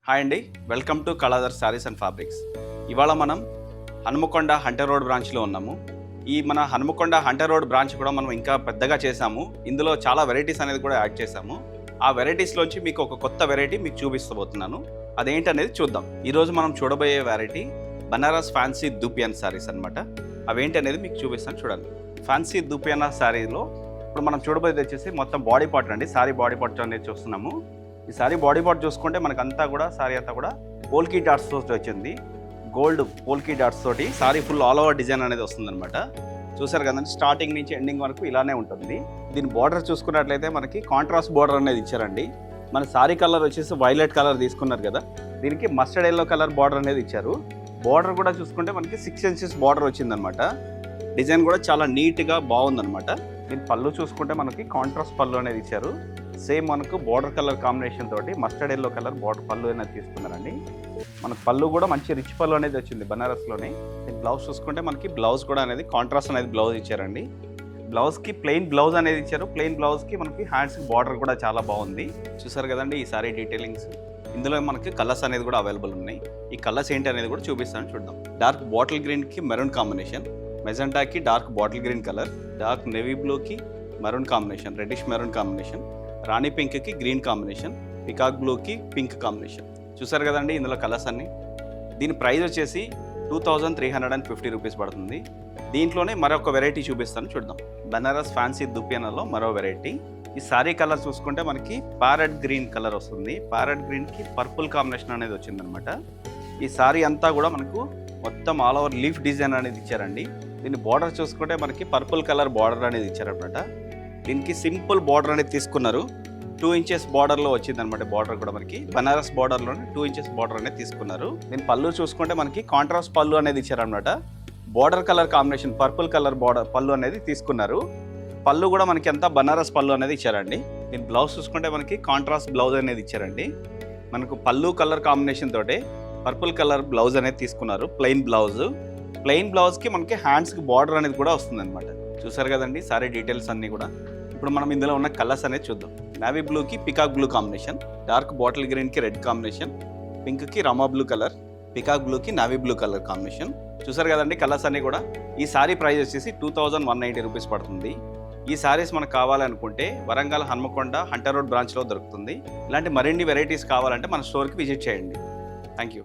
Hi అండి, welcome to Kaladhar saris and fabrics. ఇవాళ మనం హనుమకొండ హంటర్ రోడ్ బ్రాంచ్లో ఉన్నాము. ఈ మన హనుమకొండ హంటర్ రోడ్ బ్రాంచ్ కూడా మనం ఇంకా పెద్దగా చేసాము. ఇందులో చాలా వెరైటీస్ అనేది కూడా యాడ్ చేసాము. ఆ వెరైటీస్లోంచి మీకు ఒక కొత్త వెరైటీ మీకు చూపిస్తబోతున్నాను. అదేంటనేది చూద్దాం. ఈరోజు మనం చూడబోయే వెరైటీ బనారస్ ఫ్యాన్సీ దూపియానా శారీస్ అనమాట. అవేంటి అనేది మీకు చూపిస్తాను, చూడండి. ఫ్యాన్సీ దూపియానా శారీలో ఇప్పుడు మనం చూడబోయేది వచ్చేసి మొత్తం బాడీ పార్ట్ అండి. శారీ బాడీ పార్ట్ అనేది చూస్తున్నాము. ఈ సారీ బాడీ పార్ట్ చూసుకుంటే మనకంతా కూడా సారీ అంతా కూడా పోల్కీ డాట్స్ తోటి వచ్చింది. గోల్డ్ పోల్కీ డాట్స్ తోటి sorry full all over design అనేది వస్తుందన్నమాట. చూసారు కదండి, స్టార్టింగ్ నుంచి ఎండింగ్ వరకు ఇలానే ఉంటుంది. దీని బార్డర్ చూసుకున్నట్లయితే మనకి కాంట్రాస్ట్ బార్డర్ అనేది ఇచ్చారండి. మన సారీ కలర్ వచ్చేసి వైలెట్ కలర్ తీసుకున్నారు కదా, దీనికి మస్టర్డ్ ఎల్లో కలర్ బార్డర్ అనేది ఇచ్చారు. బార్డర్ కూడా చూసుకుంటే మనకి 6 inches బార్డర్ వచ్చిందనమాట. డిజైన్ కూడా చాలా నీట్గా బాగుందనమాట. దీని పళ్ళు చూసుకుంటే మనకి కాంట్రాస్ట్ పళ్ళు అనేది ఇచ్చారు. సేమ్ మనకు బార్డర్ కలర్ కాంబినేషన్ తోటి మస్టర్డ్ ఎల్లో కలర్ బార్డర్ పళ్ళు అనేది తీసుకున్నారండి. మనకు పళ్ళు కూడా మంచి రిచ్ పళ్ళు అనేది వచ్చింది బనారస్లోనే. బ్లౌజ్ చూసుకుంటే మనకి బ్లౌజ్ కూడా అనేది కాంట్రాస్ట్ అనేది బ్లౌజ్ ఇచ్చారండి. బ్లౌజ్కి ప్లెయిన్ బ్లౌజ్ అనేది ఇచ్చారు. ప్లెయిన్ బ్లౌజ్కి మనకి హ్యాండ్స్కి బార్డర్ కూడా చాలా బాగుంది. చూసారు కదండి ఈ సారీ డీటెయిలింగ్స్. ఇందులో మనకి కలర్స్ అనేది కూడా అవైలబుల్ ఉన్నాయి. ఈ కలర్స్ ఏంటి అనేది కూడా చూపిస్తాను, చూద్దాం. డార్క్ బాటిల్ గ్రీన్కి మెరూన్ కాంబినేషన్, మెజెంటాకి dark bottle green colour, dark navy బ్లూకి maroon combination, reddish maroon combination, rani పింక్కి గ్రీన్ కాంబినేషన్, పికాక్ బ్లూకి పింక్ కాంబినేషన్. చూసారు కదండి ఇందులో కలర్స్ అన్ని. దీని ప్రైస్ వచ్చేసి 2350 రూపీస్ పడుతుంది. దీంట్లోనే మరొక వెరైటీ చూపిస్తాను, చూద్దాం. బనారస్ ఫ్యాన్సీ దూపియానాలో మరో వెరైటీ. ఈ సారీ కలర్ చూసుకుంటే మనకి ప్యారెట్ గ్రీన్ కలర్ వస్తుంది. ప్యారెట్ గ్రీన్కి పర్పుల్ కాంబినేషన్ అనేది వచ్చిందనమాట. ఈ సారీ అంతా కూడా మనకు మొత్తం ఆల్ ఓవర్ లీఫ్ డిజైన్ అనేది ఇచ్చారండి. దీని బార్డర్ చూసుకుంటే మనకి పర్పుల్ కలర్ బార్డర్ అనేది ఇచ్చారనమాట. దీనికి సింపుల్ బార్డర్ అనేది తీసుకున్నారు. 2 inches బార్డర్లో వచ్చిందనమాట. బార్డర్ కూడా మనకి బనారస్ బార్డర్లోనే 2 inches బార్డర్ అనేది తీసుకున్నారు. దీని పళ్ళు చూసుకుంటే మనకి కాంట్రాస్ట్ పళ్ళు అనేది ఇచ్చారనమాట. Border colour combination purple colour border పళ్ళు అనేది తీసుకున్నారు. పళ్ళు కూడా మనకి అంతా బనారస్ పళ్ళు అనేది ఇచ్చారండి. దీని బ్లౌజ్ చూసుకుంటే మనకి కాంట్రాస్ట్ బ్లౌజ్ అనేది ఇచ్చారండి. మనకు పళ్ళు కలర్ కాంబినేషన్ తోటి పర్పుల్ కలర్ బ్లౌజ్ అనేది తీసుకున్నారు. ప్లెయిన్ బ్లౌజ్కి మనకి హ్యాండ్స్కి బార్డర్ అనేది కూడా వస్తుందన్నమాట. చూసారు కదండి సారీ డీటెయిల్స్ అన్నీ కూడా. ఇప్పుడు మనం ఇందులో ఉన్న కలర్స్ అనేది చూద్దాం. నావీ బ్లూకి peacock blue combination, dark bottle గ్రీన్కి రెడ్ కాంబినేషన్, పింక్కి రమా బ్లూ కలర్, పికాక్ బ్లూకి నావీ బ్లూ కలర్ కాంబినేషన్. చూసారు కదండి కలర్స్ అన్నీ కూడా. ఈ సారీ ప్రైస్ వచ్చేసి 2190 రూపీస్ పడుతుంది. ఈ సారీస్ మనకు కావాలనుకుంటే వరంగల్ హన్మకొండ హంటర్ రోడ్ బ్రాంచ్లో దొరుకుతుంది. ఇలాంటి మరిన్ని వెరైటీస్ కావాలంటే మన స్టోర్కి విజిట్ చేయండి. Thank you.